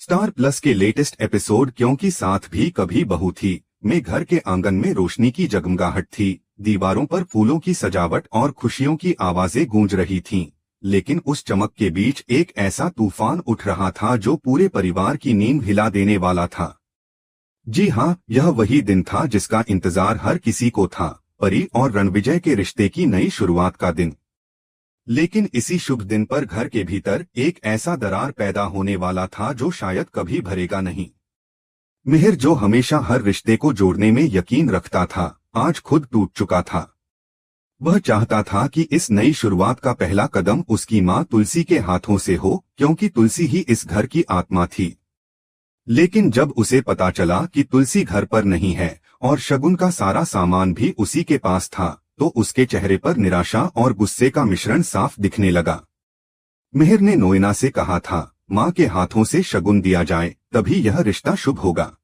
Star plus के latest episode क्योंकि साथ भी कभी बहू थी में घर के आंगन में रोशनी की जगमगाहट थी। दीवारों पर फूलों की सजावट और खुशियों की आवाजें गूंज रही थीं। लेकिन उस चमक के बीच एक ऐसा तूफान उठ रहा था जो पूरे परिवार की नींद हिला देने वाला था। जी हाँ, यह वही दिन था जिसका इंतजार हर किसी को था, परी और रणविजय के रिश्ते की नई शुरुआत का दिन। लेकिन इसी शुभ दिन पर घर के भीतर एक ऐसा दरार पैदा होने वाला था जो शायद कभी भरेगा नहीं। मिहिर, जो हमेशा हर रिश्ते को जोड़ने में यकीन रखता था, आज खुद टूट चुका था। वह चाहता था कि इस नई शुरुआत का पहला कदम उसकी मां तुलसी के हाथों से हो, क्योंकि तुलसी ही इस घर की आत्मा थी। लेकिन जब उसे पता चला कि तुलसी घर पर नहीं है और शगुन का सारा सामान भी उसी के पास था, तो उसके चेहरे पर निराशा और गुस्से का मिश्रण साफ दिखने लगा। मिहिर ने नोएना से कहा था, मां के हाथों से शगुन दिया जाए, तभी यह रिश्ता शुभ होगा।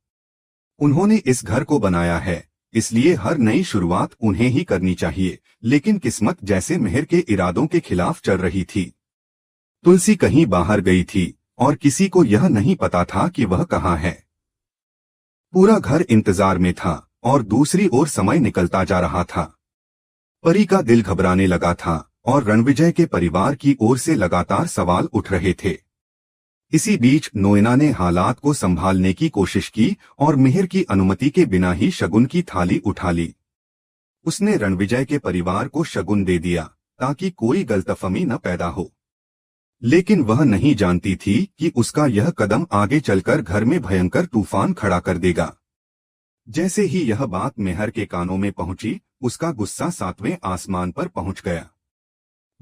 उन्होंने इस घर को बनाया है, इसलिए हर नई शुरुआत उन्हें ही करनी चाहिए। लेकिन किस्मत जैसे मिहिर के इरादों के खिलाफ चल रही थी। तुलसी कहीं बाहर गई थी और किसी को यह नहीं पता था कि वह कहाँ है। पूरा घर इंतजार में था और दूसरी ओर समय निकलता जा रहा था। परी का दिल घबराने लगा था और रणविजय के परिवार की ओर से लगातार सवाल उठ रहे थे। इसी बीच नोएना ने हालात को संभालने की कोशिश की और मिहिर की अनुमति के बिना ही शगुन की थाली उठा ली। उसने रणविजय के परिवार को शगुन दे दिया ताकि कोई गलतफहमी न पैदा हो। लेकिन वह नहीं जानती थी कि उसका यह कदम आगे चलकर घर में भयंकर तूफान खड़ा कर देगा। जैसे ही यह बात मिहिर के कानों में पहुंची, उसका गुस्सा 7वें आसमान पर पहुंच गया।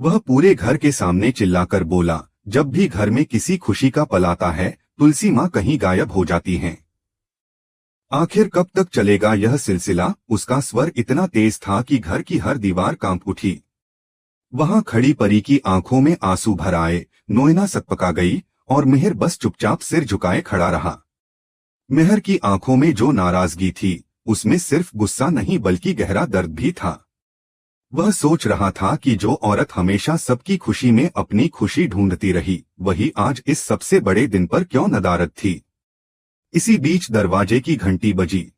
वह पूरे घर के सामने चिल्लाकर बोला, जब भी घर में किसी खुशी का पल आता है, तुलसी मां कहीं गायब हो जाती हैं। आखिर कब तक चलेगा यह सिलसिला? उसका स्वर इतना तेज था कि घर की हर दीवार कांप उठी। वहां खड़ी परी की आंखों में आंसू भर आए। नोएना सकपका गई और मिहिर बस चुपचाप सिर झुकाए खड़ा रहा। मिहिर की आंखों में जो नाराजगी थी, उसमें सिर्फ गुस्सा नहीं बल्कि गहरा दर्द भी था। वह सोच रहा था कि जो औरत हमेशा सबकी खुशी में अपनी खुशी ढूंढती रही, वही आज इस सबसे बड़े दिन पर क्यों नदारद थी। इसी बीच दरवाजे की घंटी बजी।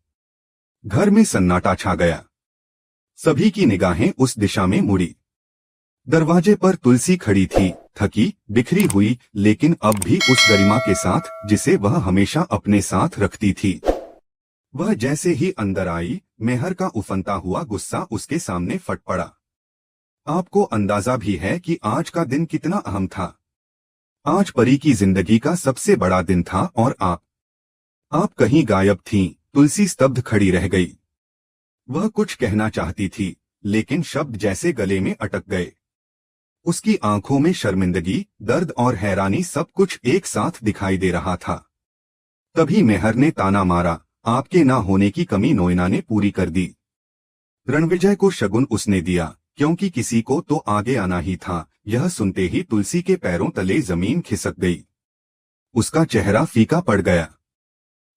घर में सन्नाटा छा गया। सभी की निगाहें उस दिशा में मुड़ी। दरवाजे पर तुलसी खड़ी थी, थकी, बिखरी हुई, लेकिन अब भी उस गरिमा के साथ जिसे वह हमेशा अपने साथ रखती थी। वह जैसे ही अंदर आई, मिहिर का उफनता हुआ गुस्सा उसके सामने फट पड़ा। आपको अंदाजा भी है कि आज का दिन कितना अहम था। आज परी की जिंदगी का सबसे बड़ा दिन था और आप कहीं गायब थीं। तुलसी स्तब्ध खड़ी रह गई। वह कुछ कहना चाहती थी, लेकिन शब्द जैसे गले में अटक गए। उसकी आंखों में शर्मिंदगी, दर्द और हैरानी सब कुछ एक साथ दिखाई दे रहा था। तभी मिहिर ने ताना मारा, आपके ना होने की कमी नोएना ने पूरी कर दी। रणविजय को शगुन उसने दिया, क्योंकि किसी को तो आगे आना ही था। यह सुनते ही तुलसी के पैरों तले जमीन खिसक गई। उसका चेहरा फीका पड़ गया।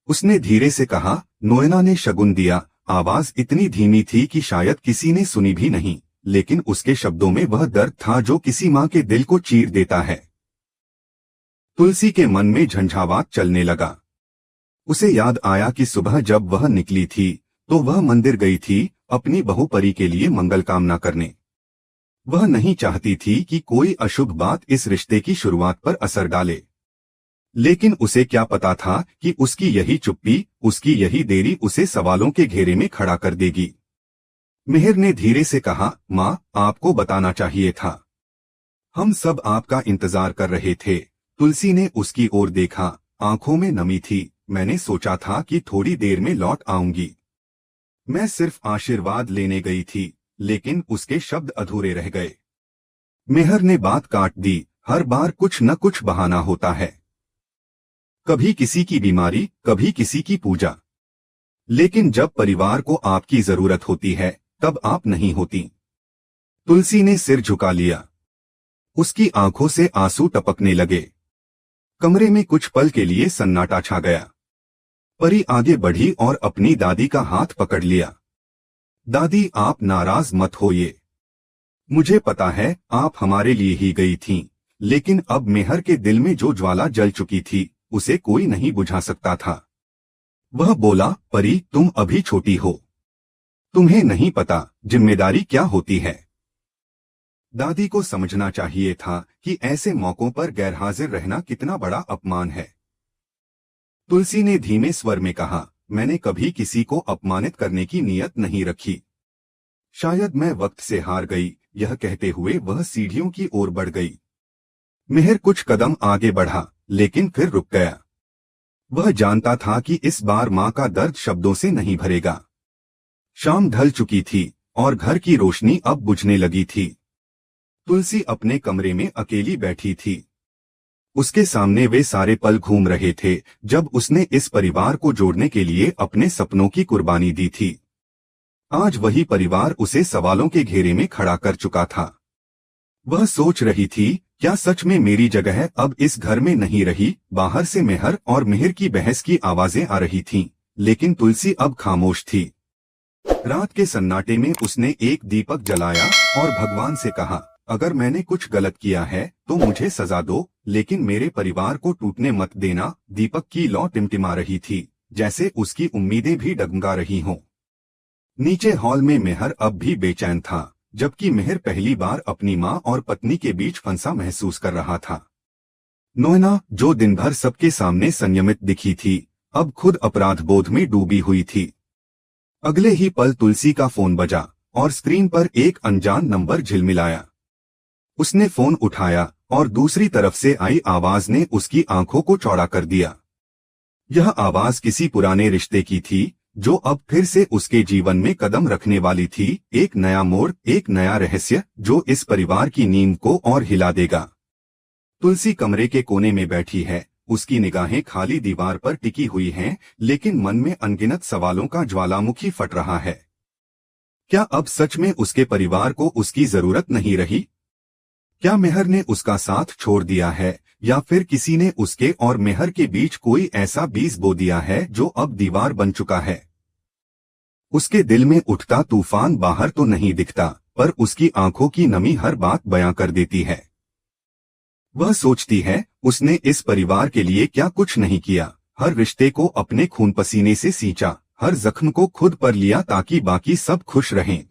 उसने धीरे से कहा, नोएना ने शगुन दिया। आवाज इतनी धीमी थी कि शायद किसी ने सुनी भी नहीं, लेकिन उसके शब्दों में वह दर्द था जो किसी मां के दिल को चीर देता है। तुलसी के मन में झंझावात चलने लगा। उसे याद आया कि सुबह जब वह निकली थी, तो वह मंदिर गई थी अपनी बहू परी के लिए मंगल कामना करने। वह नहीं चाहती थी कि कोई अशुभ बात इस रिश्ते की शुरुआत पर असर डाले। लेकिन उसे क्या पता था कि उसकी यही चुप्पी, उसकी यही देरी उसे सवालों के घेरे में खड़ा कर देगी। मिहिर ने धीरे से कहा, मां, आपको बताना चाहिए था। हम सब आपका इंतजार कर रहे थे। तुलसी ने उसकी ओर देखा, आंखों में नमी थी। मैंने सोचा था कि थोड़ी देर में लौट आऊंगी। मैं सिर्फ आशीर्वाद लेने गई थी, लेकिन उसके शब्द अधूरे रह गए। मिहिर ने बात काट दी, हर बार कुछ न कुछ बहाना होता है। कभी किसी की बीमारी, कभी किसी की पूजा। लेकिन जब परिवार को आपकी जरूरत होती है, तब आप नहीं होती। तुलसी ने सिर झुका लिया। उसकी आंखों से आंसू टपकने लगे। कमरे में कुछ पल के लिए सन्नाटा छा गया। परी आगे बढ़ी और अपनी दादी का हाथ पकड़ लिया। दादी, आप नाराज मत होइए। मुझे पता है आप हमारे लिए ही गई थीं, लेकिन अब मिहिर के दिल में जो ज्वाला जल चुकी थी, उसे कोई नहीं बुझा सकता था। वह बोला, परी तुम अभी छोटी हो, तुम्हें नहीं पता जिम्मेदारी क्या होती है। दादी को समझना चाहिए था कि ऐसे मौकों पर गैरहाजिर रहना कितना बड़ा अपमान है। तुलसी ने धीमे स्वर में कहा, मैंने कभी किसी को अपमानित करने की नीयत नहीं रखी। शायद मैं वक्त से हार गई। यह कहते हुए वह सीढ़ियों की ओर बढ़ गई। मेहर कुछ कदम आगे बढ़ा, लेकिन फिर रुक गया। वह जानता था कि इस बार मां का दर्द शब्दों से नहीं भरेगा। शाम ढल चुकी थी और घर की रोशनी अब बुझने लगी थी। तुलसी अपने कमरे में अकेली बैठी थी। उसके सामने वे सारे पल घूम रहे थे जब उसने इस परिवार को जोड़ने के लिए अपने सपनों की कुर्बानी दी थी। आज वही परिवार उसे सवालों के घेरे में खड़ा कर चुका था। वह सोच रही थी, क्या सच में मेरी जगह अब इस घर में नहीं रही। बाहर से मेहर और मेहर की बहस की आवाजें आ रही थीं, लेकिन तुलसी अब खामोश थी। रात के सन्नाटे में उसने एक दीपक जलाया और भगवान से कहा, अगर मैंने कुछ गलत किया है तो मुझे सजा दो, लेकिन मेरे परिवार को टूटने मत देना। दीपक की लौ टिमटिमा रही थी, जैसे उसकी उम्मीदें भी डगमगा रही हों। नीचे हॉल में मेहर अब भी बेचैन था, जबकि मेहर पहली बार अपनी मां और पत्नी के बीच फंसा महसूस कर रहा था। नोएना, जो दिन भर सबके सामने संयमित दिखी थी, अब खुद अपराध बोध में डूबी हुई थी। अगले ही पल तुलसी का फोन बजा और स्क्रीन पर एक अनजान नंबर झिलमिलाया। उसने फोन उठाया और दूसरी तरफ से आई आवाज ने उसकी आंखों को चौड़ा कर दिया। यह आवाज किसी पुराने रिश्ते की थी, जो अब फिर से उसके जीवन में कदम रखने वाली थी। एक नया मोड़, एक नया रहस्य जो इस परिवार की नींद को और हिला देगा। तुलसी कमरे के कोने में बैठी है, उसकी निगाहें खाली दीवार पर टिकी हुई हैं, लेकिन मन में अनगिनत सवालों का ज्वालामुखी फट रहा है। क्या अब सच में उसके परिवार को उसकी जरूरत नहीं रही? क्या मेहर ने उसका साथ छोड़ दिया है, या फिर किसी ने उसके और मेहर के बीच कोई ऐसा बीज बो दिया है जो अब दीवार बन चुका है? उसके दिल में उठता तूफान बाहर तो नहीं दिखता, पर उसकी आंखों की नमी हर बात बयां कर देती है। वह सोचती है, उसने इस परिवार के लिए क्या कुछ नहीं किया। हर रिश्ते को अपने खून पसीने से सींचा, हर जख्म को खुद पर लिया ताकि बाकी सब खुश रहें।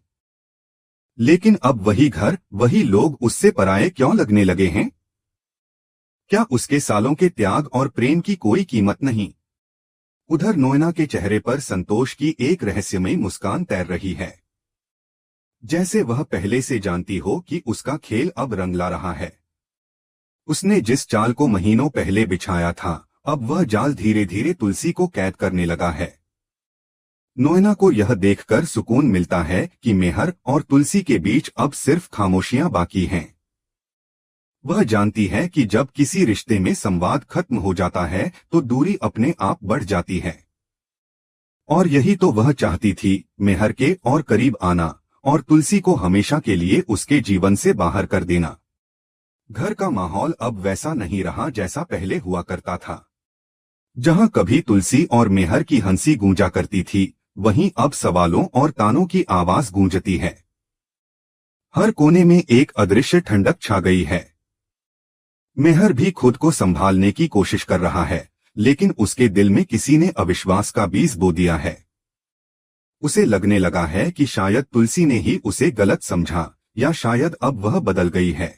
लेकिन अब वही घर, वही लोग उससे पराये क्यों लगने लगे हैं? क्या उसके सालों के त्याग और प्रेम की कोई कीमत नहीं? उधर नोएना के चेहरे पर संतोष की एक रहस्यमयी मुस्कान तैर रही है, जैसे वह पहले से जानती हो कि उसका खेल अब रंग ला रहा है। उसने जिस जाल को महीनों पहले बिछाया था, अब वह जाल धीरे धीरे तुलसी को कैद करने लगा है। नोएना को यह देखकर सुकून मिलता है कि मेहर और तुलसी के बीच अब सिर्फ खामोशियां बाकी हैं। वह जानती है कि जब किसी रिश्ते में संवाद खत्म हो जाता है तो दूरी अपने आप बढ़ जाती है। और यही तो वह चाहती थी, मेहर के और करीब आना और तुलसी को हमेशा के लिए उसके जीवन से बाहर कर देना। घर का माहौल अब वैसा नहीं रहा जैसा पहले हुआ करता था। जहां कभी तुलसी और मेहर की हंसी गूंजा करती थी, वहीं अब सवालों और तानों की आवाज गूंजती है। हर कोने में एक अदृश्य ठंडक छा गई है। मेहर भी खुद को संभालने की कोशिश कर रहा है, लेकिन उसके दिल में किसी ने अविश्वास का बीज बो दिया है। उसे लगने लगा है कि शायद तुलसी ने ही उसे गलत समझा, या शायद अब वह बदल गई है।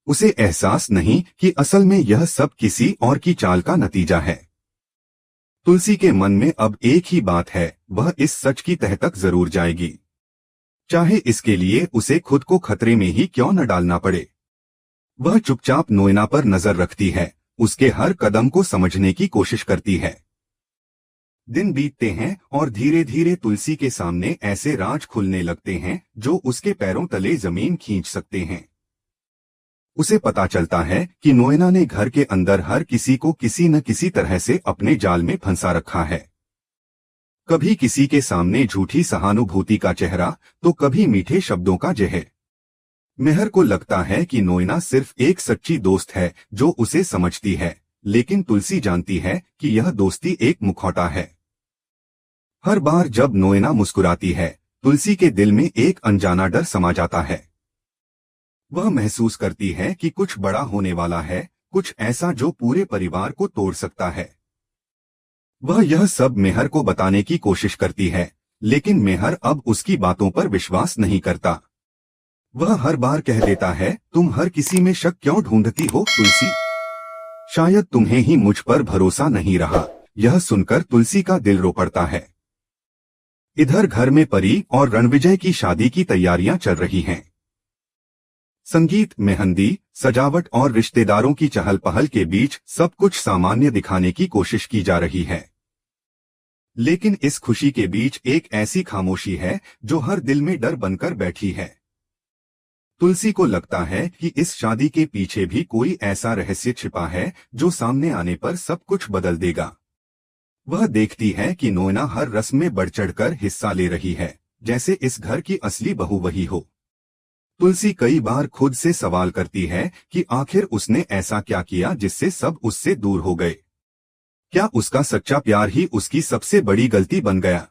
उसे एहसास नहीं कि असल में यह सब किसी और की चाल का नतीजा है। तुलसी के मन में अब एक ही बात है, वह इस सच की तह तक जरूर जाएगी, चाहे इसके लिए उसे खुद को खतरे में ही क्यों न डालना पड़े। वह चुपचाप नोएना पर नजर रखती है, उसके हर कदम को समझने की कोशिश करती है। दिन बीतते हैं और धीरे धीरे तुलसी के सामने ऐसे राज खुलने लगते हैं जो उसके पैरों तले जमीन खींच सकते हैं। उसे पता चलता है कि नोएना ने घर के अंदर हर किसी को किसी न किसी तरह से अपने जाल में फंसा रखा है। कभी किसी के सामने झूठी सहानुभूति का चेहरा, तो कभी मीठे शब्दों का जहर। मेहर को लगता है कि नोएना सिर्फ एक सच्ची दोस्त है जो उसे समझती है, लेकिन तुलसी जानती है कि यह दोस्ती एक मुखौटा है। हर बार जब नोएना मुस्कुराती है, तुलसी के दिल में एक अनजाना डर समा जाता है। वह महसूस करती है कि कुछ बड़ा होने वाला है, कुछ ऐसा जो पूरे परिवार को तोड़ सकता है। वह यह सब मेहर को बताने की कोशिश करती है, लेकिन मेहर अब उसकी बातों पर विश्वास नहीं करता। वह हर बार कह देता है, तुम हर किसी में शक क्यों ढूंढती हो तुलसी? शायद तुम्हें ही मुझ पर भरोसा नहीं रहा। यह सुनकर तुलसी का दिल रो पड़ता है। इधर घर में परी और रणविजय की शादी की तैयारियां चल रही हैं। संगीत, मेहंदी, सजावट और रिश्तेदारों की चहल पहल के बीच सब कुछ सामान्य दिखाने की कोशिश की जा रही है। लेकिन इस खुशी के बीच एक ऐसी खामोशी है जो हर दिल में डर बनकर बैठी है। तुलसी को लगता है कि इस शादी के पीछे भी कोई ऐसा रहस्य छिपा है जो सामने आने पर सब कुछ बदल देगा। वह देखती है कि नोएना हर रस्म में बढ़ चढ़कर हिस्सा ले रही है, जैसे इस घर की असली बहू वही हो। तुलसी कई बार खुद से सवाल करती है कि आखिर उसने ऐसा क्या किया जिससे सब उससे दूर हो गए। क्या उसका सच्चा प्यार ही उसकी सबसे बड़ी गलती बन गया?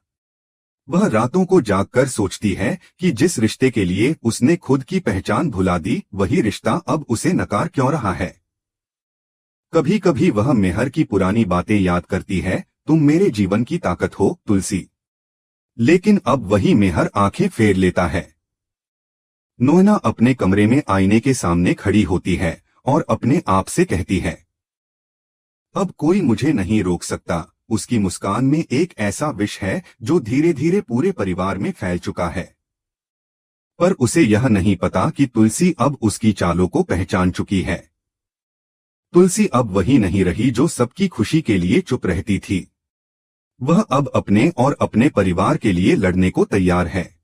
वह रातों को जागकर सोचती है कि जिस रिश्ते के लिए उसने खुद की पहचान भुला दी, वही रिश्ता अब उसे नकार क्यों रहा है। कभी कभी वह मेहर की पुरानी बातें याद करती है, तुम मेरे जीवन की ताकत हो तुलसी। लेकिन अब वही मेहर आंखें फेर लेता है। नोएना अपने कमरे में आईने के सामने खड़ी होती है और अपने आप से कहती है, अब कोई मुझे नहीं रोक सकता। उसकी मुस्कान में एक ऐसा विष है जो धीरे धीरे पूरे परिवार में फैल चुका है। पर उसे यह नहीं पता कि तुलसी अब उसकी चालों को पहचान चुकी है। तुलसी अब वही नहीं रही जो सबकी खुशी के लिए चुप रहती थी। वह अब अपने और अपने परिवार के लिए लड़ने को तैयार है।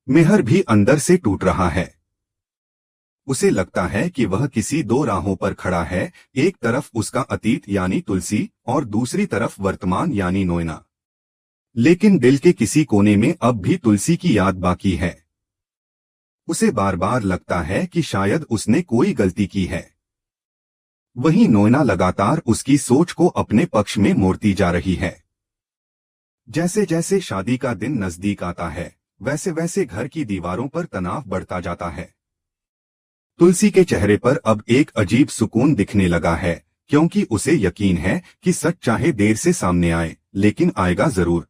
मेहर भी अंदर से टूट रहा है। उसे लगता है कि वह किसी दो राहों पर खड़ा है, एक तरफ उसका अतीत यानी तुलसी और दूसरी तरफ वर्तमान यानी नोएना। लेकिन दिल के किसी कोने में अब भी तुलसी की याद बाकी है। उसे बार बार लगता है कि शायद उसने कोई गलती की है। वहीं नोएना लगातार उसकी सोच को अपने पक्ष में मोड़ती जा रही है। जैसे जैसे शादी का दिन नजदीक आता है, वैसे वैसे घर की दीवारों पर तनाव बढ़ता जाता है। तुलसी के चेहरे पर अब एक अजीब सुकून दिखने लगा है, क्योंकि उसे यकीन है कि सच चाहे देर से सामने आए, लेकिन आएगा जरूर।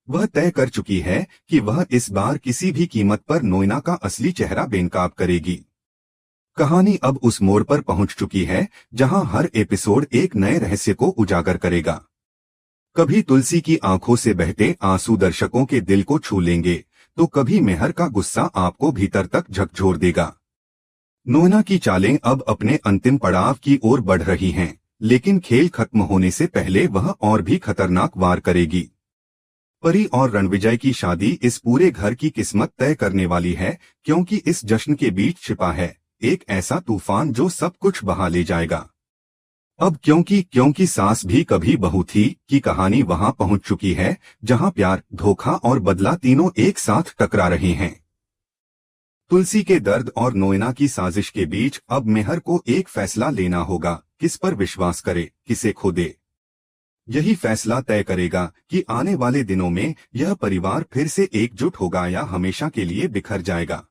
वह तय कर चुकी है कि वह इस बार किसी भी कीमत पर नोएना का असली चेहरा बेनकाब करेगी। कहानी अब उस मोड़ पर पहुंच चुकी है जहां हर एपिसोड एक नए रहस्य को उजागर करेगा। कभी तुलसी की आंखों से बहते आंसू दर्शकों के दिल को छू लेंगे, तो कभी मेहर का गुस्सा आपको भीतर तक झकझोर देगा। नोएना की चालें अब अपने अंतिम पड़ाव की ओर बढ़ रही हैं, लेकिन खेल खत्म होने से पहले वह और भी खतरनाक वार करेगी। परी और रणविजय की शादी इस पूरे घर की किस्मत तय करने वाली है, क्योंकि इस जश्न के बीच छिपा है एक ऐसा तूफान जो सब कुछ बहा ले जाएगा। अब क्योंकि सास भी कभी बहू थी की कहानी वहां पहुंच चुकी है, जहां प्यार, धोखा और बदला तीनों एक साथ टकरा रहे हैं। तुलसी के दर्द और नोएना की साजिश के बीच अब मेहर को एक फैसला लेना होगा, किस पर विश्वास करे, किसे खो दे। यही फैसला तय करेगा कि आने वाले दिनों में यह परिवार फिर से एकजुट होगा या हमेशा के लिए बिखर जाएगा।